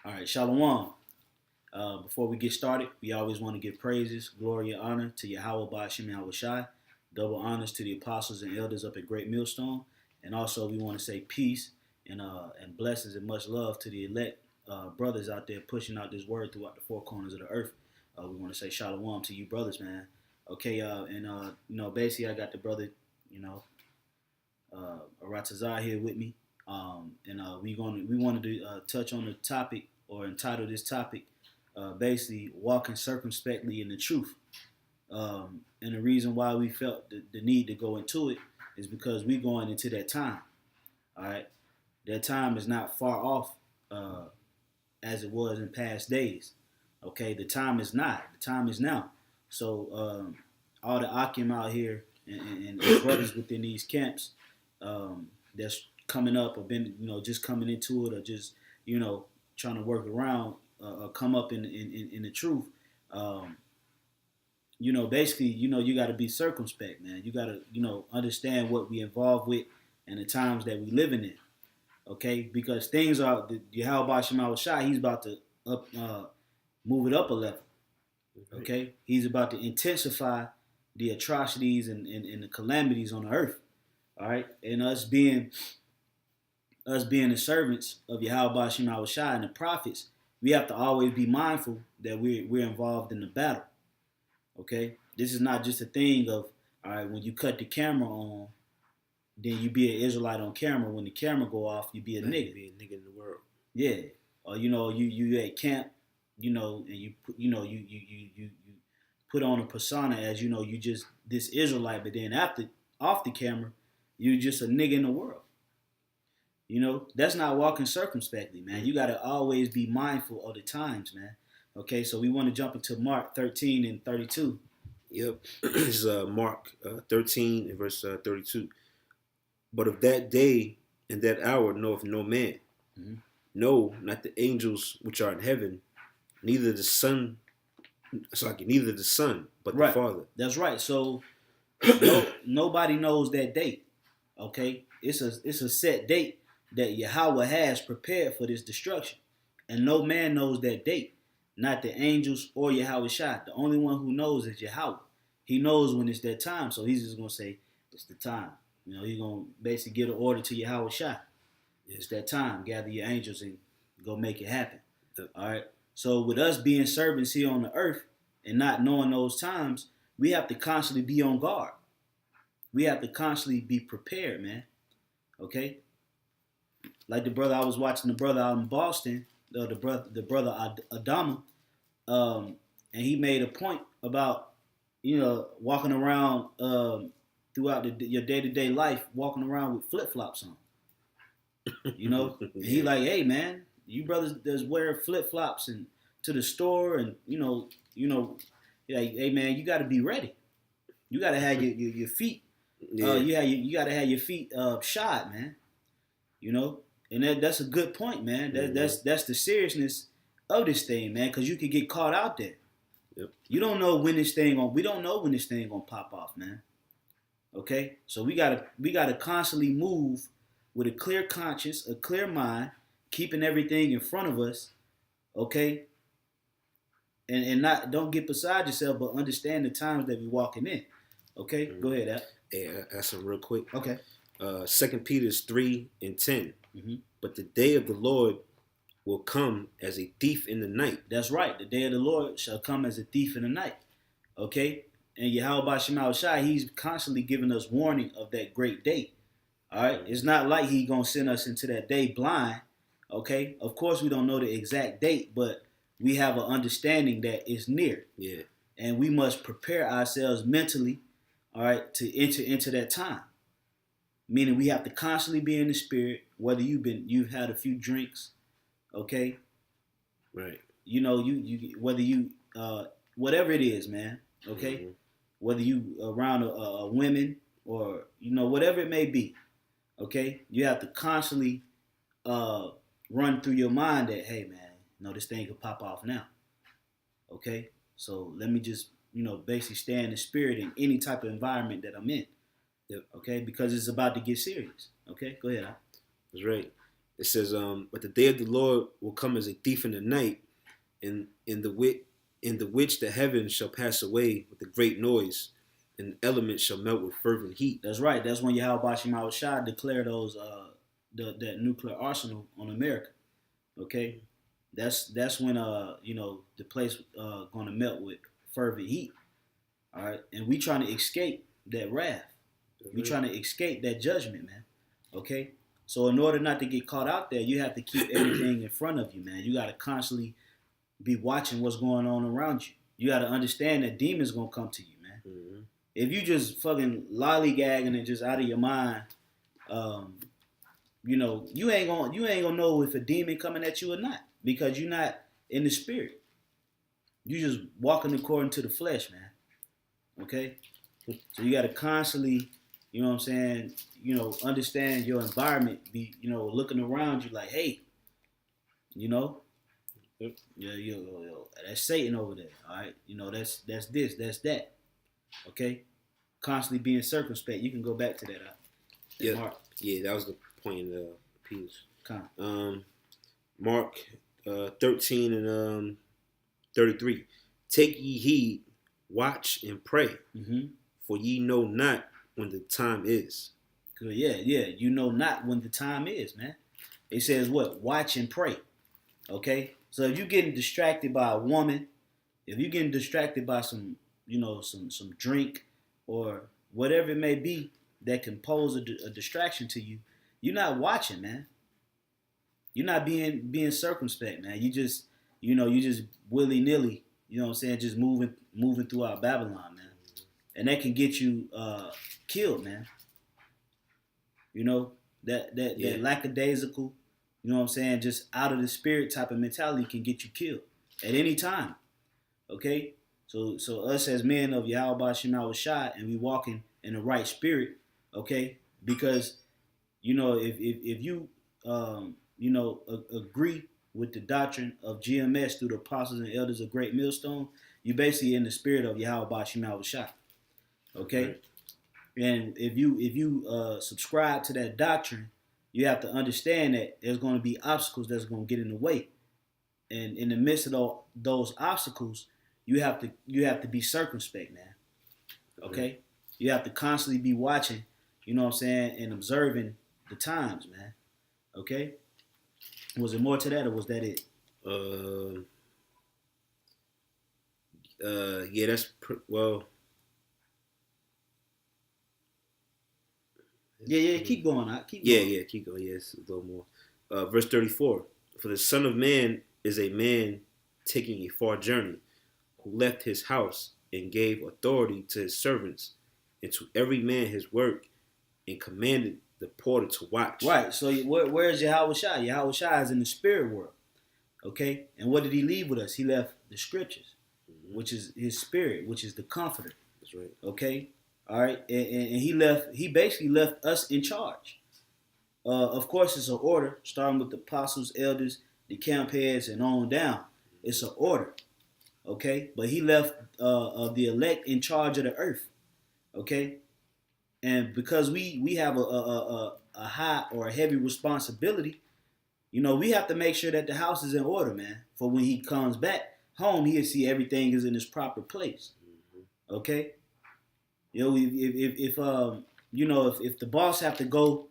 All right, Shalom. Before we get started, we always want to give praises, glory, and honor to Yahweh Ba'ashim Yahweh Shai. Double honors to the apostles and elders up at Great Millstone. And also, we want to say peace and blessings and much love to the elect brothers out there pushing out this word throughout the four corners of the earth. We want to say Shalom to you brothers, man. Okay, basically, I got the brother, Aratazar here with me. We wanted to touch on the topic or entitle this topic basically walking circumspectly in the truth. And the reason why we felt the need to go into it is because we're going into that time. All right, that time is not far off as it was in past days. Okay, the time is not. The time is now. So all the Akim out here and brothers within these camps that's coming up or been just coming into it or just trying to work around come up in the truth. Basically, you got to be circumspect, man. You got to understand what we involved with and the times that we living in. Okay, because things are Yahweh Shema Shai, he's about to move it up a level. Okay, he's about to intensify the atrocities and the calamities on the earth. All right, and us being the servants of Yahweh Shema Shai and the prophets, we have to always be mindful that we're involved in the battle. Okay, this is not just a thing of all right. When you cut the camera on, then you be an Israelite on camera. When the camera go off, you be a nigga. Be a nigga in the world. Yeah, or you at camp, and you put on a persona as you just this Israelite, but then after off the camera, you just a nigga in the world. That's not walking circumspectly, man. You got to always be mindful of the times, man. Okay, so we want to jump into Mark 13 and 32. Yep, this is Mark 13 and verse 32. But of that day and that hour knoweth no man, no, not the angels which are in heaven, neither the Son, neither the Son, but right. the Father. That's right. So nobody knows that date. Okay, it's a set date that Yahweh has prepared for this destruction, and no man knows that date. Not the angels or Yahweh Shai. The only one who knows is Yahweh. He knows when it's that time, so he's just going to say, it's the time. He's going to basically give an order to Yahweh Shai. It's that time. Gather your angels and go make it happen. All right? So with us being servants here on the earth and not knowing those times, we have to constantly be on guard. We have to constantly be prepared, man. Okay? Like I was watching the brother out in Boston, the brother Adama, and he made a point about walking around throughout your day-to-day life, walking around with flip-flops on. He like, hey man, you brothers that's wear flip-flops and to the store and like, hey man, you got to be ready. You got to have your feet. Yeah. You got to have your feet shod, man. And that's a good point, man. That's the seriousness of this thing, man, because you could get caught out there. Yep. We don't know when this thing gonna pop off, man. Okay? So we gotta constantly move with a clear conscience, a clear mind, keeping everything in front of us, okay? And don't get beside yourself, but understand the times that we're walking in. Okay? Go ahead, Al. Yeah, that's some real quick. Okay. 2 Peter 3 and 10. Mm-hmm. But the day of the Lord will come as a thief in the night. That's right. The day of the Lord shall come as a thief in the night. Okay? And Yahweh Shema Shai, he's constantly giving us warning of that great day. All right? It's not like he's going to send us into that day blind. Okay? Of course, we don't know the exact date, but we have an understanding that it's near. Yeah. And we must prepare ourselves mentally, all right, to enter into that time. Meaning we have to constantly be in the spirit, whether you've had a few drinks, okay? Right. You whether you whatever it is, man, okay? Mm-hmm. Whether you around a women or whatever it may be, okay? You have to constantly run through your mind that, hey man, this thing could pop off now. Okay? So let me just, basically stay in the spirit in any type of environment that I'm in. Yep. Okay, because it's about to get serious. Okay, go ahead. That's right. It says, but the day of the Lord will come as a thief in the night, and in the which the heavens shall pass away with a great noise, and the elements shall melt with fervent heat. That's right. That's when Yahweh Shah declared those that nuclear arsenal on America. Okay, that's when the place gonna melt with fervent heat. All right, and we trying to escape that wrath. We trying to escape that judgment, man. Okay, so in order not to get caught out there, you have to keep everything in front of you, man. You got to constantly be watching what's going on around you. You got to understand that demons gonna come to you, man. Mm-hmm. If you just fucking lollygagging and just out of your mind, you ain't gonna know if a demon coming at you or not, because you're not in the spirit. You just walking according to the flesh, man. Okay, so you got to constantly, you know what I'm saying, understand your environment. Be, looking around you like, hey, yo, that's Satan over there. All right, that's this, that's that. Okay, constantly being circumspect. You can go back to that. Yeah, Mark. Yeah, that was the point in the piece. Mark 13 and 33. Take ye heed, watch and pray, for ye know not when the time is. Good, yeah. You know not when the time is, man. It says what? Watch and pray. Okay? So if you're getting distracted by a woman, if you're getting distracted by some drink or whatever it may be that can pose a distraction to you, you're not watching, man. You're not being circumspect, man. You just willy-nilly, you know what I'm saying, just moving throughout Babylon, man. And that can get you killed, man. That lackadaisical, you know what I'm saying, just out of the spirit type of mentality can get you killed at any time. Okay? So us as men of Yahweh Shah, and we walking in the right spirit, okay? Because, if you agree with the doctrine of GMS through the apostles and elders of Great Millstone, you basically in the spirit of Yahweh Shah. Okay? Right. And if you subscribe to that doctrine, you have to understand that there's going to be obstacles that's going to get in the way. And in the midst of those obstacles, you have to be circumspect, man. Okay? Mm-hmm. You have to constantly be watching, you know what I'm saying, and observing the times, man. Okay? Was it more to that, or was that it? Yeah, that's well. Yeah, keep going. Keep going. Yes, a little more. Verse 34. For the Son of Man is a man taking a far journey, who left his house and gave authority to his servants, and to every man his work, and commanded the porter to watch. Right. So where's Yahweh Shah? Yahweh Shah is in the spirit world. Okay. And what did he leave with us? He left the scriptures, which is his spirit, which is the comforter. That's right. Okay. All right. And he basically left us in charge. Of course, it's an order, starting with the apostles, elders, the camp heads, and on down. It's an order. Okay. But he left the elect in charge of the earth. Okay. And because we have a high or a heavy responsibility, we have to make sure that the house is in order, man. For when he comes back home, he'll see everything is in its proper place. Okay? If the boss have to go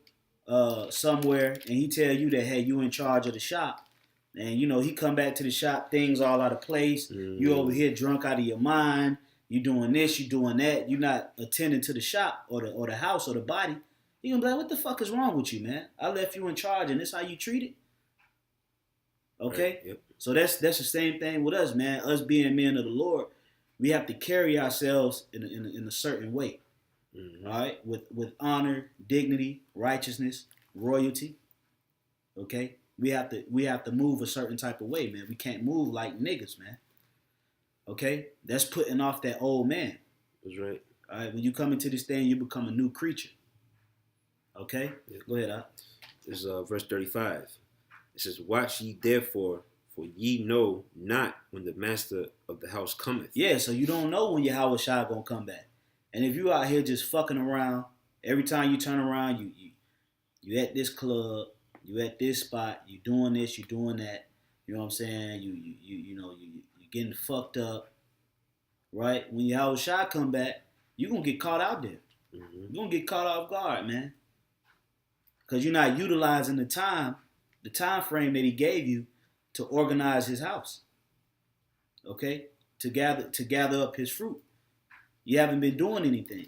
somewhere and he tell you that, hey, you in charge of the shop, and he come back to the shop, things all out of place, you over here drunk out of your mind, you doing this, you doing that, you not attending to the shop or the house or the body, you gonna be like, what the fuck is wrong with you, man? I left you in charge and this how you treat it? Okay? Right. Yep. So that's the same thing with us, man. Us being men of the Lord, we have to carry ourselves in a certain way. Mm-hmm. All right? With honor, dignity, righteousness, royalty. Okay? We have to move a certain type of way, man. We can't move like niggas, man. Okay? That's putting off that old man. That's right. All right? When you come into this thing, you become a new creature. Okay? Yep. Go ahead, Al. This is verse 35. It says, watch ye therefore, for ye know not when the master of the house cometh. Yeah, so you don't know when Yahweh Shah gonna come back. And if you out here just fucking around, every time you turn around, you at this club, You at this spot, you doing this, you doing that. You know what I'm saying? You getting fucked up, right? When Yahweh Shai come back, you gonna get caught out there. Mm-hmm. You gonna get caught off guard, man, because you're not utilizing the time frame that he gave you to organize his house. Okay, to gather up his fruit. You haven't been doing anything,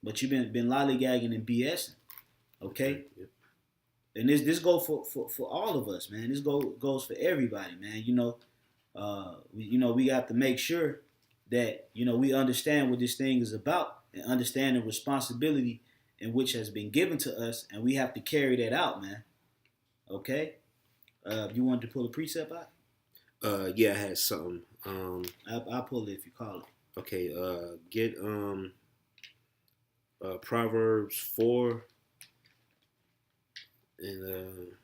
but you've been lollygagging and BSing. Okay, Yep. and this goes for all of us, man. This goes for everybody, man. We got to make sure that we understand what this thing is about and understand the responsibility in which has been given to us, and we have to carry that out, man. Okay. You wanted to pull a precept out? Yeah, I had something. I'll pull it if you call it. Okay. Get Proverbs 4, and you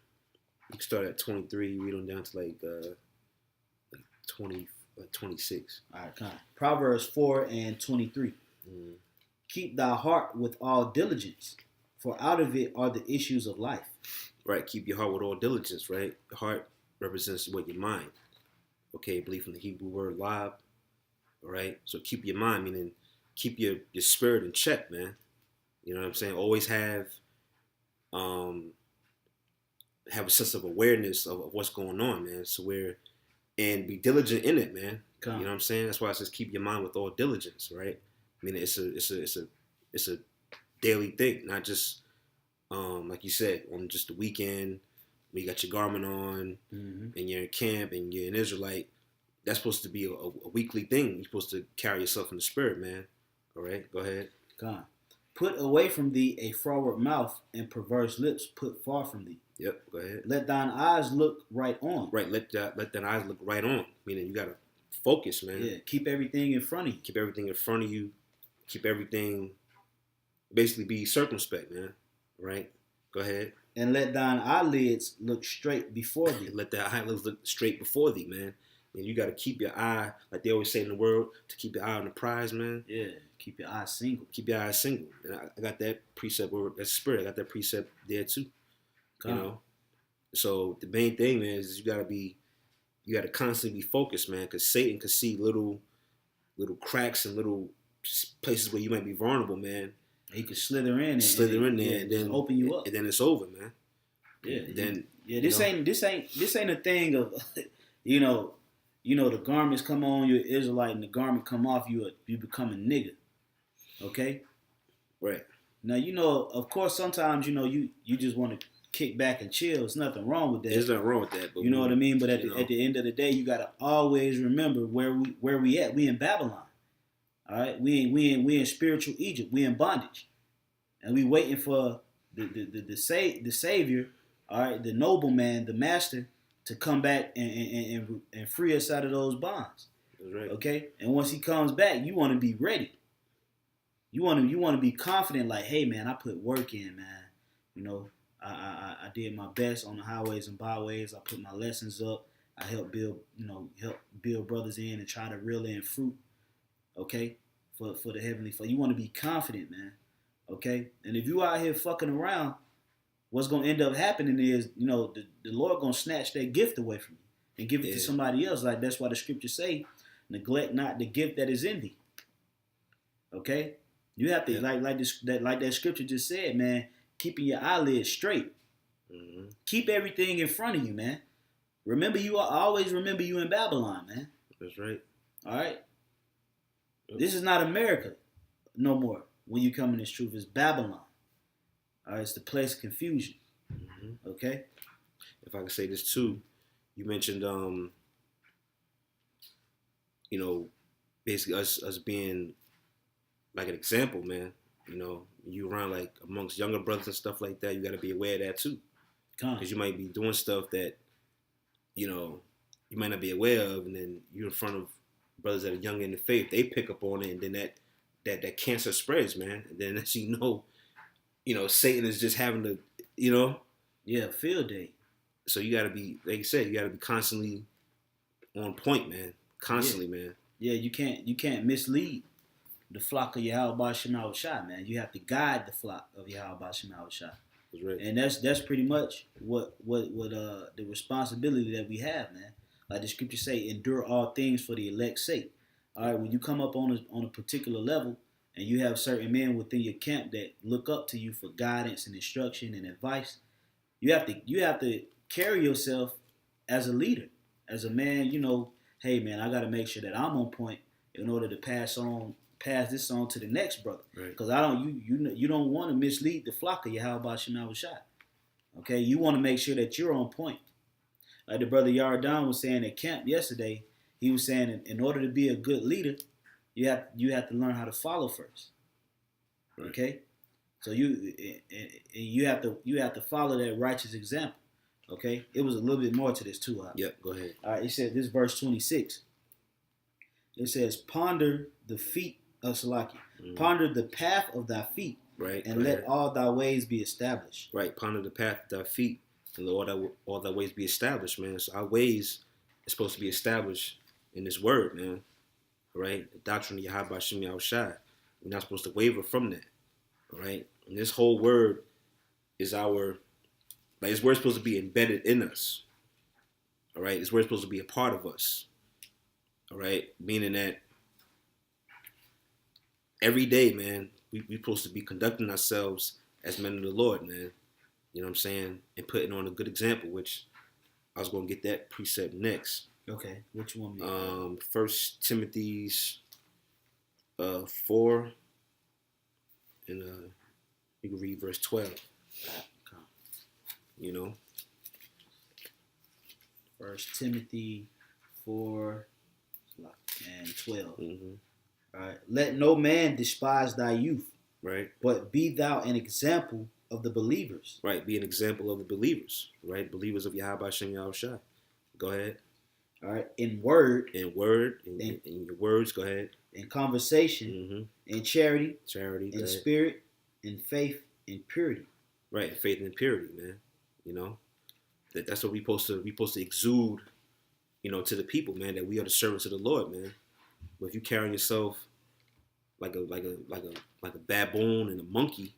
can start at 23. Read on down to like 20, 26. All right, come on. Proverbs 4:23. Mm. Keep thy heart with all diligence, for out of it are the issues of life. Right. Keep your heart with all diligence. Right. The heart represents what your mind. Okay. I believe from the Hebrew word lab. All right. So keep your mind, meaning keep your spirit in check, man. You know what I'm saying? Always have a sense of awareness of what's going on, man. And be diligent in it, man. You know what I'm saying? That's why it says keep your mind with all diligence, right? I mean, it's a daily thing, not just like you said, on just the weekend when you got your garment on and you're in camp and you're an Israelite. That's supposed to be a weekly thing. You're supposed to carry yourself in the spirit, man. All right, go ahead. God. Put away from thee a froward mouth and perverse lips put far from thee. Yep, go ahead. Let thine eyes look right on. Right, let thine eyes look right on. Meaning you gotta focus, man. Yeah, keep everything in front of you. Keep everything in front of you. Keep everything. Basically, be circumspect, man. Right. Go ahead. And let thine eyelids look straight before thee. Let the eyelids look straight before thee, man. And you got to keep your eye, like they always say in the world, to keep your eye on the prize, man. Yeah, keep your eyes single. Keep your eyes single. And I got that precept, or that spirit, I got that precept there too. You know? So the main thing, man, is you got to constantly be focused, man, because Satan can see little cracks and little places where you might be vulnerable, man. He could slither in there, and then open you up, and then it's over, man. Yeah. And then this ain't a thing of, the garments come on, you're Israelite, and the garment come off, you become a nigga. Okay. Right. Now of course, sometimes you just want to kick back and chill. There's nothing wrong with that. There's nothing wrong with that. But you know what I mean. But at the end of the day, you gotta always remember where we at. We in Babylon. All right, we in spiritual Egypt. We in bondage, and we waiting for the Savior. All right, the nobleman, the master, to come back and free us out of those bonds. That's right. Okay, and once he comes back, you want to be ready. You want to be confident, like, hey man, I put work in, man. I did my best on the highways and byways. I put my lessons up. I helped build brothers in and try to reel in fruit. Okay, for the heavenly Father. You want to be confident, man. Okay, and if you out here fucking around, what's gonna end up happening is, the Lord gonna snatch that gift away from you and give it to somebody else. Like that's why the scriptures say, neglect not the gift that is in thee. Okay, you have to like that scripture just said, man. Keeping your eyelids straight. Mm-hmm. Keep everything in front of you, man. Always remember you in Babylon, man. That's right. All right. This is not America no more. When you come in this truth, it's Babylon. All right, it's the place of confusion. Mm-hmm. Okay. If I could say this too, you mentioned, basically us being like an example, man. You around like amongst younger brothers and stuff like that, you got to be aware of that too, because you might be doing stuff that you might not be aware of, and then you're in front of brothers that are young in the faith, they pick up on it, and then that cancer spreads, man. And then as Satan is just having to, field day. So you got to be, like you said, you got to be constantly on point, man. Constantly, man. Yeah, you can't mislead the flock of Yahweh Shai, man. You have to guide the flock of Yahweh Shai. That's right. And that's pretty much what the responsibility that we have, man. Like the scripture say, endure all things for the elect's sake. All right, when you come up on a particular level, and you have certain men within your camp that look up to you for guidance and instruction and advice, you have to carry yourself as a leader, as a man. Hey man, I got to make sure that I'm on point in order to pass this on to the next brother. Right. Because I don't you don't want to mislead the flock of Yahweh Shema Shai. Okay, you want to make sure that you're on point. Like the brother Yardan was saying at camp yesterday, he was saying in order to be a good leader, you have to learn how to follow first. Right. Okay, so you have to follow that righteous example. Okay, it was a little bit more to this too. Yep, go ahead. All right, it said this verse 26. It says, "Ponder the feet of Salaki, ponder the path of thy feet, right, and let all thy ways be established." Right, ponder the path of thy feet, and let all thy ways be established, man. So our ways are supposed to be established in this word, man. Right, the doctrine of Yahweh Shem Yahushai. We're not supposed to waver from that. All right, and this whole word is this word's supposed to be embedded in us. All right, this word's supposed to be a part of us. All right, meaning that every day, man, we're supposed to be conducting ourselves as men of the Lord, man. You know what I'm saying? And putting on a good example, which I was going to get that precept next. Okay, which one? 1 Timothy's 4, and you can read verse 12. You know? 1 Timothy 4 and 12. Mm-hmm. All right. Let no man despise thy youth, right? But be thou an example of the believers. Right. Be an example of the believers. Right. Believers of Yahweh Shem Yahushua. Go ahead. All right. In word. In your words. Go ahead. In conversation. Mm-hmm. In charity. In spirit. In faith. In purity. Right. Faith and purity, man. You know, that's what we supposed to exude. You know, to the people, man, that we are the servants of the Lord, man. But if you carry yourself like a baboon and a monkey,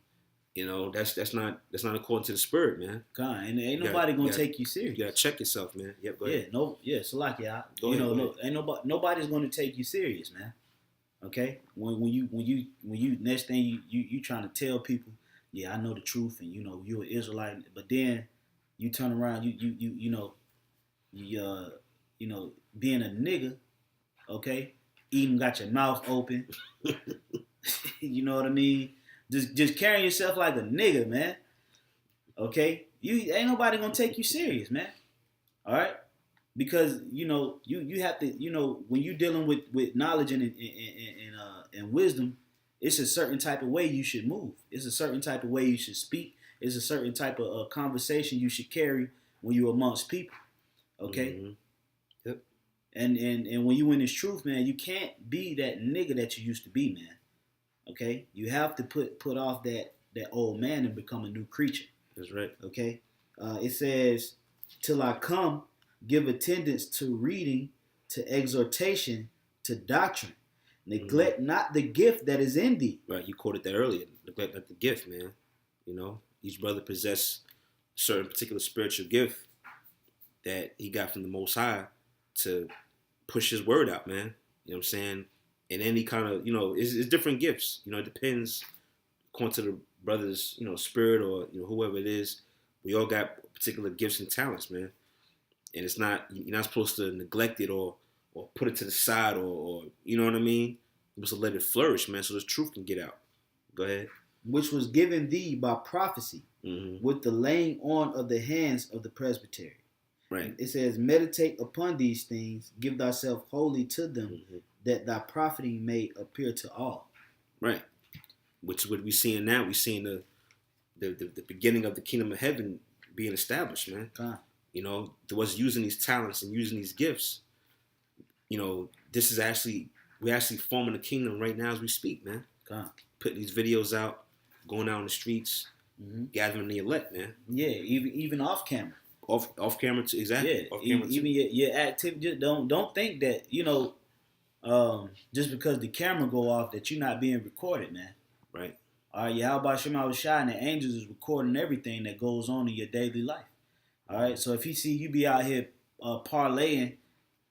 you know, that's not according to the spirit, man. God, and ain't nobody gonna take you serious. You gotta check yourself, man. Yep, go ahead. So like nobody's gonna take you serious, man. Okay, when you next thing you trying to tell people, yeah, I know the truth, and you know you're an Israelite, but then you turn around, being a nigga, okay, even got your mouth open, you know what I mean? Just carrying yourself like a nigga, man. Okay, you ain't nobody gonna take you serious, man. All right, because you have to, when you're dealing with knowledge and wisdom, it's a certain type of way you should move. It's a certain type of way you should speak. It's a certain type of conversation you should carry when you're amongst people. Okay. Mm-hmm. Yep. And when you in this truth, man, you can't be that nigga that you used to be, man. Okay. You have to put off that old man and become a new creature. That's right. Okay. It says, "Till I come, give attendance to reading, to exhortation, to doctrine. Neglect not the gift that is in thee." Right. You quoted that earlier. Neglect not the gift, man. You know, each brother possess a certain particular spiritual gift that he got from the Most High to push his word out, man. You know what I'm saying? And any kind of, it's different gifts. You know, it depends according to the brother's, spirit or, whoever it is. We all got particular gifts and talents, man. And you're not supposed to neglect it or put it to the side or you know what I mean? You're supposed to let it flourish, man, so the truth can get out. Go ahead. "Which was given thee by prophecy, mm-hmm. with the laying on of the hands of the presbytery." Right. It says, "Meditate upon these things, give thyself wholly to them, mm-hmm. that thy profiting may appear to all." Right. Which is what we're seeing now. We're seeing the beginning of the kingdom of heaven being established, man. God. To us using these talents and using these gifts, this is we're actually forming the kingdom right now as we speak, man. God. Putting these videos out, going out on the streets, mm-hmm. gathering the elect, man. Yeah, even off camera. Off camera too, exactly. Yeah, off camera even your activity. Don't think that just because the camera go off that you're not being recorded, man. Right. All right, Yahweh Shema Shai and the angels is recording everything that goes on in your daily life. All right, so if he see you be out here parlaying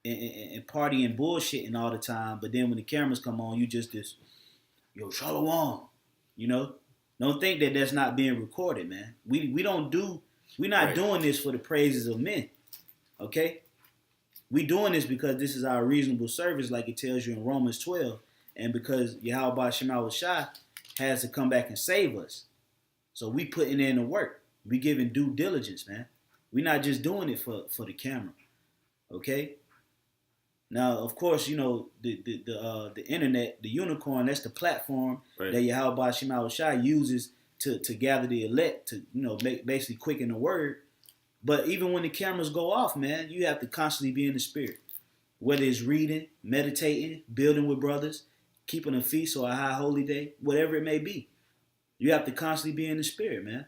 and partying bullshitting all the time, but then when the cameras come on, you just this, yo, shalom. You know, don't think that that's not being recorded, man. We're not doing this for the praises of men. Okay, we doing this because this is our reasonable service, like it tells you in Romans 12, and because Yahweh Shema Shai has to come back and save us. So we putting in the work. We giving due diligence, man. We're not just doing it for the camera. Okay. Now, of course, you know the internet, the unicorn. That's the platform that Yahweh Shema Shai uses to gather the elect to basically quicken the word. But even when the cameras go off, man, you have to constantly be in the spirit. Whether it's reading, meditating, building with brothers, keeping a feast or a high holy day, whatever it may be, you have to constantly be in the spirit, man.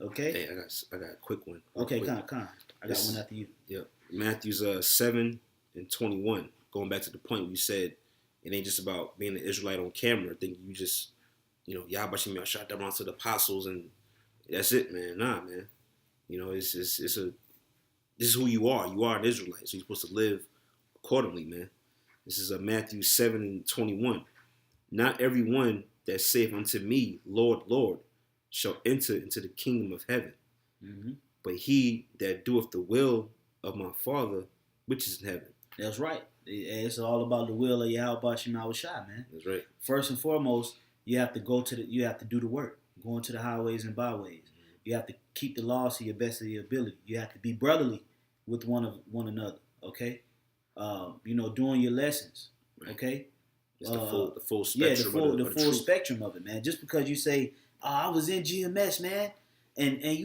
Okay. Hey, I got a quick one. Okay, come. I got one after you. Yep. Matthew's 7:21. Going back to the point you said, it ain't just about being an Israelite on camera. I think you just, Yahweh Shema shot that around to the apostles and that's it, man. Nah, man. This is who you are. You are an Israelite, so you're supposed to live accordingly, man. This is Matthew 7:21. Not everyone that saith unto me, Lord, Lord, shall enter into the kingdom of heaven, but he that doeth the will of my Father which is in heaven. That's right. It's all about the will of Yahweh Shema Shai, man. That's right. First and foremost, you have to do the work, go into the highways and byways. You have to keep the laws to your best of your ability. You have to be brotherly with one another. Okay, doing your lessons. Okay, it's the full spectrum. Yeah, the full spectrum of it, man. Just because you say, I was in GMS, man, and I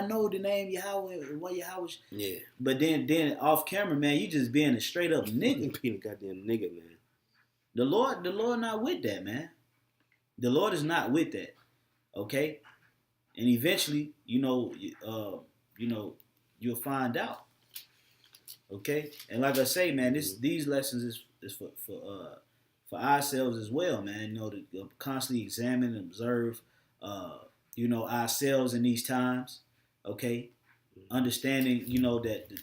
know the name Yahweh, what Yahweh. Yeah. But then off camera, man, you just being a straight up nigga. Being a goddamn nigga, man. The Lord not with that, man. The Lord is not with that. Okay. And eventually, you'll find out. Okay, and like I say, man, these lessons is for ourselves as well, man. To constantly examine and observe, ourselves in these times. Okay, understanding,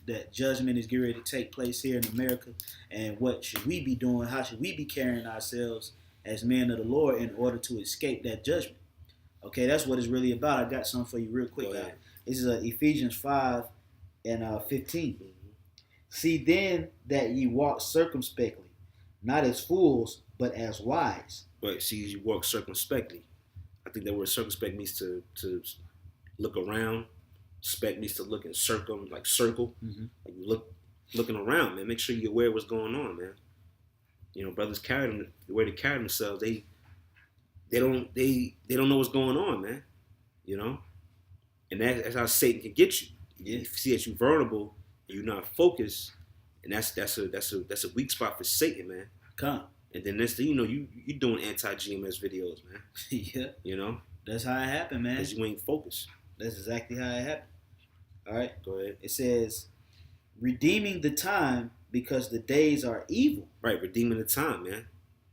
that judgment is getting ready to take place here in America, and what should we be doing? How should we be carrying ourselves as men of the Lord in order to escape that judgment? Okay, that's what it's really about. I got something for you real quick. This is Ephesians 5 and 15. See then that ye walk circumspectly, not as fools, but as wise. Right, see, you walk circumspectly. I think that word circumspect means to look around. Spec means to look and circle. Like you looking around, man. Make sure you're aware of what's going on, man. Brothers the way they carry themselves, they don't know what's going on, man. And that's how Satan can get you. Yeah. You see that you're vulnerable and you're not focused, and that's a weak spot for Satan, man. Come. And then next thing you know, you doing anti-GMS videos, man. Yeah. That's how it happened, man. Because you ain't focused. That's exactly how it happened. All right. Go ahead. It says, redeeming the time because the days are evil. Right, redeeming the time, man.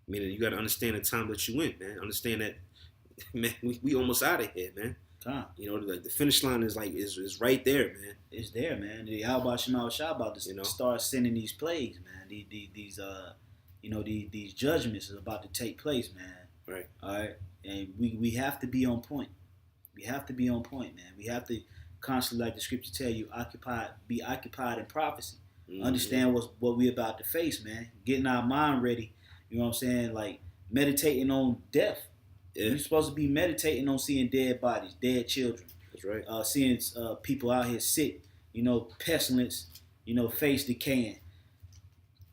Meaning you got to understand the time that you in, man. Understand that, man, we almost out of here, man. The finish line is is right there, man. It's there, man. The Yahweh Shema Shai about to start sending these plagues, man. These judgments is about to take place, man. Right. All right. And we have to be on point. We have to be on point, man. We have to constantly, like the scripture tell you, be occupied in prophecy. Understand what we about to face, man. Getting our mind ready. You know what I'm saying? Like meditating on death. Yeah. You're supposed to be meditating on seeing dead bodies, dead children. That's right. Seeing people out here sick, pestilence, face decaying,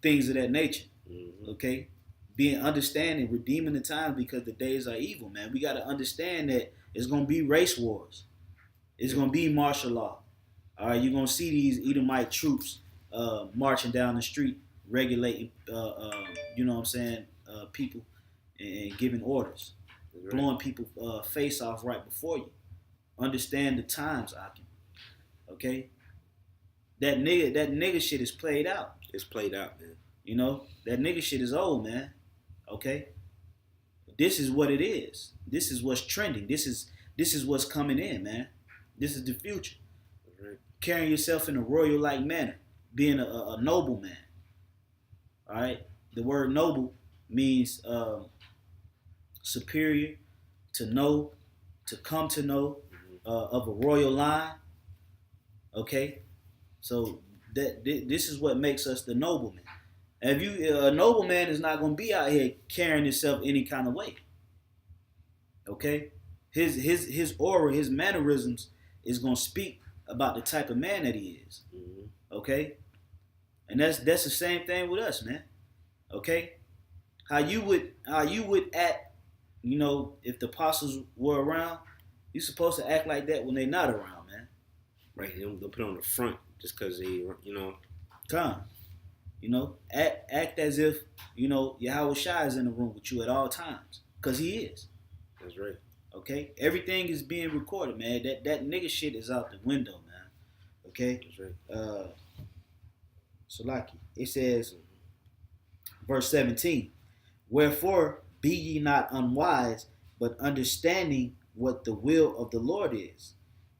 things of that nature. Okay? Being understanding, redeeming the times because the days are evil, man. We got to understand that it's going to be race wars. It's going to be martial law. All right, you're going to see these Edomite troops marching down the street, regulating, people and giving orders. Right. Blowing people face off right before you. Understand the times, Akim. Okay? That nigga shit is played out. It's played out, man. That nigga shit is old, man. Okay? this is what it is. This is what's trending. This is what's coming in, man. This is the future. Right. Carrying yourself in a royal-like manner, being a noble man. All right. The word noble means superior, to know, to come to know, of a royal line. Okay, so this is what makes us the nobleman. If you a nobleman is not going to be out here carrying himself any kind of way. Okay, his aura, his mannerisms is going to speak about the type of man that he is. Okay, and that's the same thing with us, man. Okay, how you would act, if the apostles were around, you're supposed to act like that when they're not around, man. Right, they'll put it on the front just because they, Come, act as if Yahweh Shai is in the room with you at all times, cause he is. That's right. Okay, everything is being recorded, man. That nigga shit is out the window, man. Okay. That's right. Salaki. It says, verse 17, wherefore be ye not unwise, but understanding what the will of the Lord is.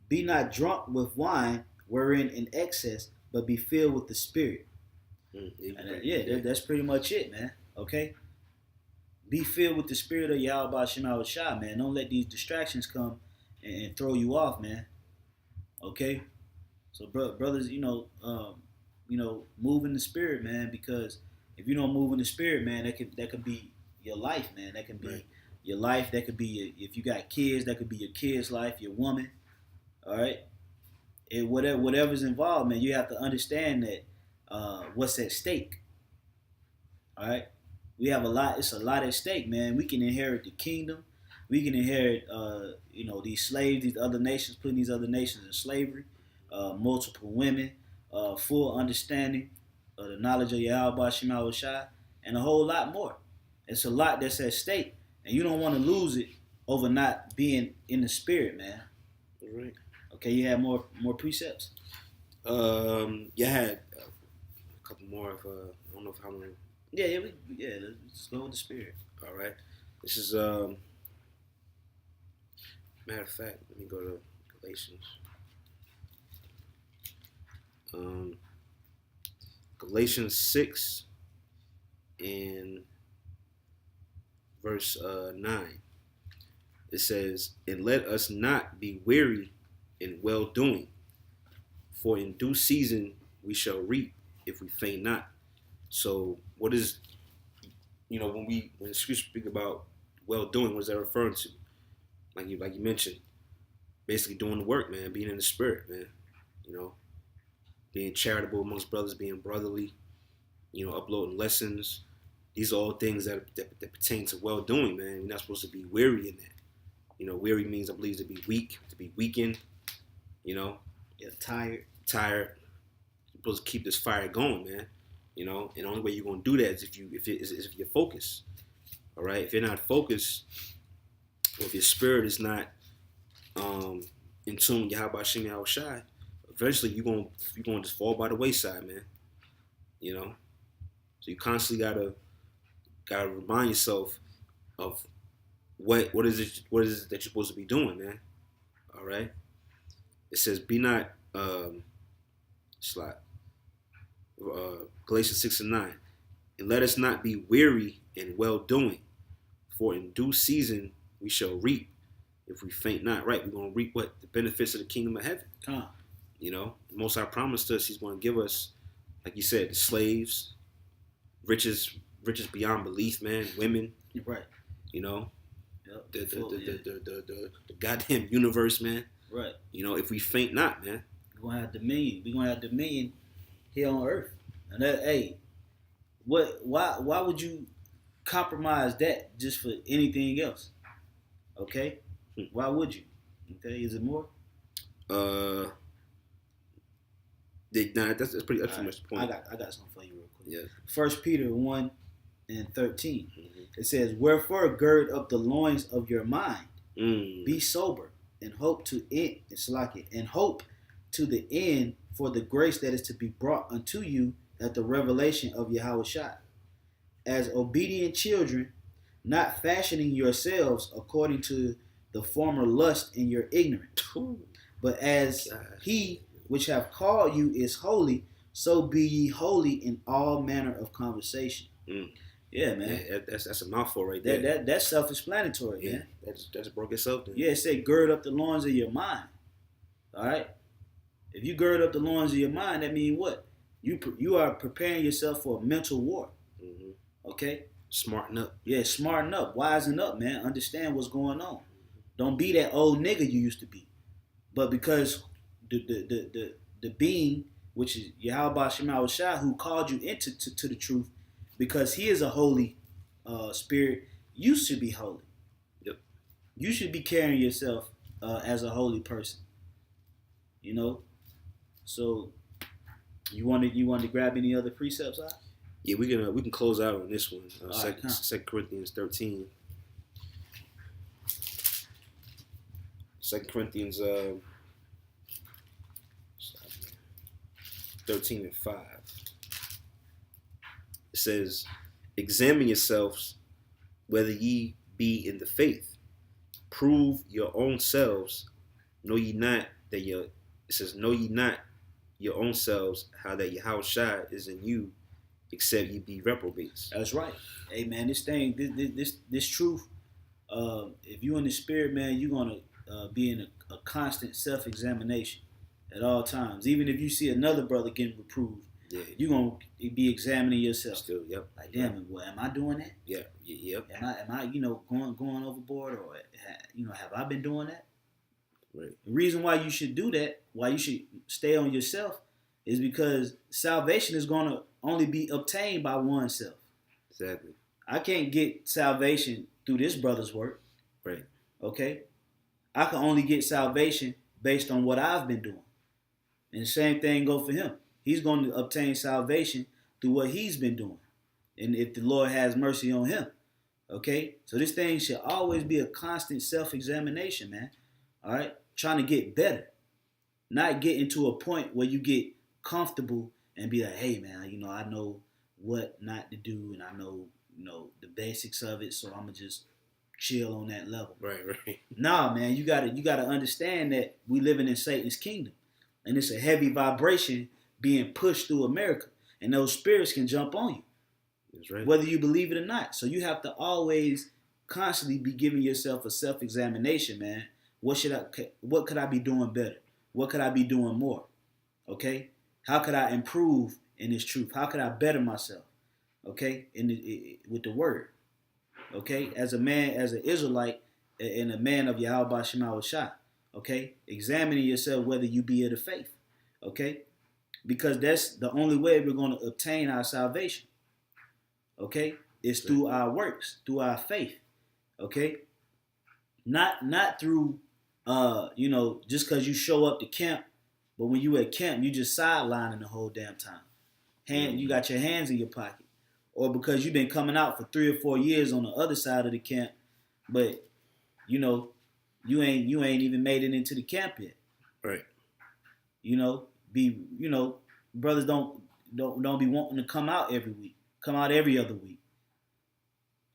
Be not drunk with wine, wherein in excess, but be filled with the Spirit. That's pretty much it, man. Okay? Be filled with the Spirit of Yahweh Shema Shai, man. Don't let these distractions come and throw you off, man. Okay? So, brothers, move in the Spirit, man, because if you don't move in the Spirit, man, that could be your life, man. That can be your life. That could be if you got kids, that could be your kids' life, your woman. All right? And whatever's involved, man, you have to understand that what's at stake. All right? We have a lot. It's a lot at stake, man. We can inherit the kingdom. We can inherit, these slaves, these other nations, putting these other nations in slavery, multiple women, full understanding of the knowledge of Yahweh Shema Shai, and a whole lot more. It's a lot that's at stake, and you don't want to lose it over not being in the Spirit, man. All right. Okay, you have more precepts? I had a couple more of, I don't know how many. Let's go with the Spirit. All right. This is, matter of fact, let me go to Galatians. Galatians 6 and verse 9. It says, and let us not be weary in well doing, for in due season we shall reap if we faint not. So what is, when the scripture speak about well doing, what is that referring to? Like you mentioned, basically doing the work, man, being in the Spirit, man. Being charitable amongst brothers, being brotherly, uploading lessons. These are all things that pertain to well doing, man. You're not supposed to be weary in that. Weary means, I believe, to be weak, to be weakened. You're tired. You're supposed to keep this fire going, man. And the only way you're gonna do that is if you're focused. All right. If you're not focused, or if your spirit is not in tune with Yahweh Shema Shai, eventually you're gonna just fall by the wayside, man. So you constantly gotta remind yourself of what is it that you're supposed to be doing, man. All right. It says, be not Galatians 6 and 9, and let us not be weary in well doing, for in due season we shall reap if we faint not. Right, we're gonna reap what? The benefits of the kingdom of heaven. The Most High promised us He's going to give us, like you said, the slaves, riches beyond belief, man, women. Right. The goddamn universe, man. Right. If we faint not, man. We're gonna have dominion. We're gonna have dominion here on earth. And why would you compromise that just for anything else? Okay? Why would you? Okay, is it more? That's pretty much the point. I got something for you real quick. Yeah. 1 Peter 1 and 13. It says, wherefore gird up the loins of your mind, be sober, and hope to the end for the grace that is to be brought unto you at the revelation of Yahweh Shai. As obedient children, not fashioning yourselves according to the former lust in your ignorance. But as he which have called you is holy, so be ye holy in all manner of conversation. Yeah, man. Yeah, that's a mouthful right there. That's self-explanatory, yeah, man. That's broke itself then. Yeah, it said gird up the loins of your mind. All right. If you gird up the loins of your mind, that means what? You are preparing yourself for a mental war. Mm-hmm. Okay. Smarten up. Yeah, smarten up, wisen up, man. Understand what's going on. Don't be that old nigga you used to be. But because the being, which is Yahweh Shema Shai, who called you into to the truth, because he is a holy spirit, you should be holy. Yep. You should be carrying yourself as a holy person. You know. So you wanted to grab any other precepts out? Yeah, we can close out on this one. Right, 2 Corinthians 13. 2 Corinthians 13 and 5. It says, examine yourselves whether ye be in the faith. Prove your own selves. Know ye not that it says, know ye not your own selves how that Yahushua is in you, except ye be reprobates. That's right. Hey man, this thing, this truth. If you in the spirit, man, you're gonna be in a constant self-examination at all times. Even if you see another brother getting reproved, yeah, you're gonna be examining yourself. Still, yep. Like, damn, well, am I doing that? Yeah, yep. Am I, going overboard, or have I been doing that? Right. The reason why you should do that, why you should stay on yourself, is because salvation is gonna only be obtained by oneself. Exactly. I can't get salvation through this brother's work. Right. Okay? I can only get salvation based on what I've been doing. And the same thing goes for him. He's going to obtain salvation through what he's been doing. And if the Lord has mercy on him. Okay? So this thing should always be a constant self-examination, man. All right? Trying to get better. Not get into a point where you get comfortable and be like, hey, man, I know what not to do, and I know, the basics of it, so I'm going to just chill on that level. Right. Nah, man, you gotta understand that we living in Satan's kingdom. And it's a heavy vibration being pushed through America. And those spirits can jump on you. That's right. Whether you believe it or not. So you have to always constantly be giving yourself a self-examination, man. What could I be doing better? What could I be doing more? Okay? How could I improve in this truth? How could I better myself? Okay? With the word. Okay? As a man, as an Israelite, and a man of Yahweh Shema Shai. Okay? Examining yourself whether you be of the faith. Okay? Because that's the only way we're going to obtain our salvation. Okay? It's through our works, through our faith. Okay? Not through just because you show up to camp, but when you at camp, you just sidelining the whole damn time. You got your hands in your pocket. Or because you've been coming out for 3 or 4 years on the other side of the camp, but you ain't even made it into the camp yet. Right. Brothers don't be wanting to come out every week. Come out every other week.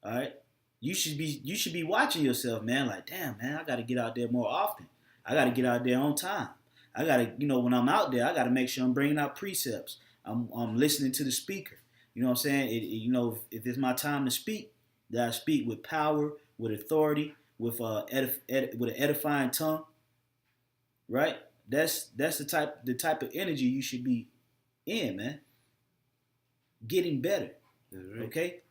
All right? You should be watching yourself, man. Like, damn, man, I got to get out there more often. I got to get out there on time. I got to, when I'm out there, I got to make sure I'm bringing out precepts. I'm listening to the speaker. You know what I'm saying? If it's my time to speak, that I speak with power, with authority, with an edifying tongue. Right? That's the type of energy you should be in, man. Getting better. Right. Okay?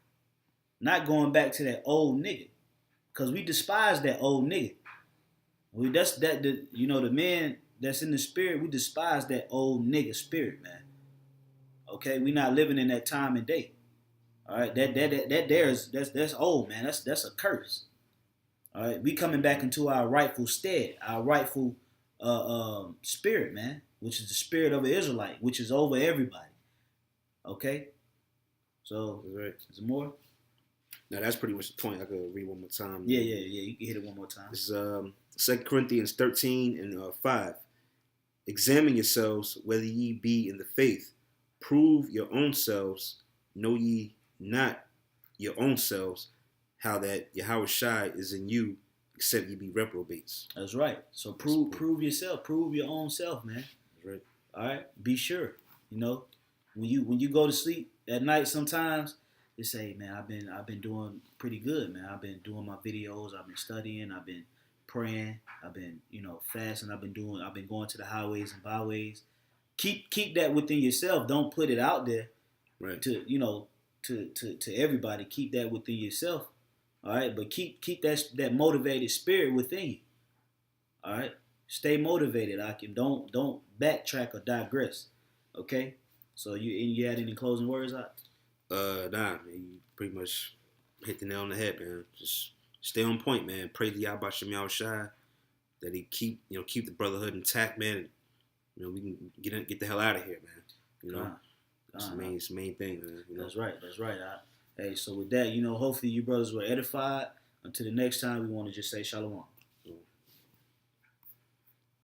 Not going back to that old nigga. Because we despise that old nigga. The man that's in the spirit, we despise that old nigga spirit, man. Okay? We not living in that time and day. All right? That's old, man. That's a curse. All right? We coming back into our rightful stead, our rightful spirit, man, which is the spirit of an Israelite, which is over everybody. Okay? So, right. Is there more? Now that's pretty much the point. I could read one more time. Yeah. You can hit it one more time. This is 2 Corinthians 13 and 5. Examine yourselves whether ye be in the faith. Prove your own selves. Know ye not your own selves how that Yahweh Shai is in you, except you be reprobates. That's right. So prove yourself. Prove your own self, man. That's right. All right. Be sure. You know, when you go to sleep at night, sometimes they say, man, I've been doing pretty good, man. I've been doing my videos. I've been studying. I've been praying. I've been fasting. I've been going to the highways and byways. Keep that within yourself. Don't put it out there. Right. To everybody. Keep that within yourself. All right, but keep that motivated spirit within you. All right, stay motivated. Don't backtrack or digress. Okay, so you had any closing words? Nah, man, you pretty much hit the nail on the head, man. Just stay on point, man. Pray to Yahweh Shem Shai that he keep the brotherhood intact, man. We can get the hell out of here, man. It's the main thing, man. That's right. Hey, so with that, hopefully you brothers were edified. Until the next time, we want to just say shalom.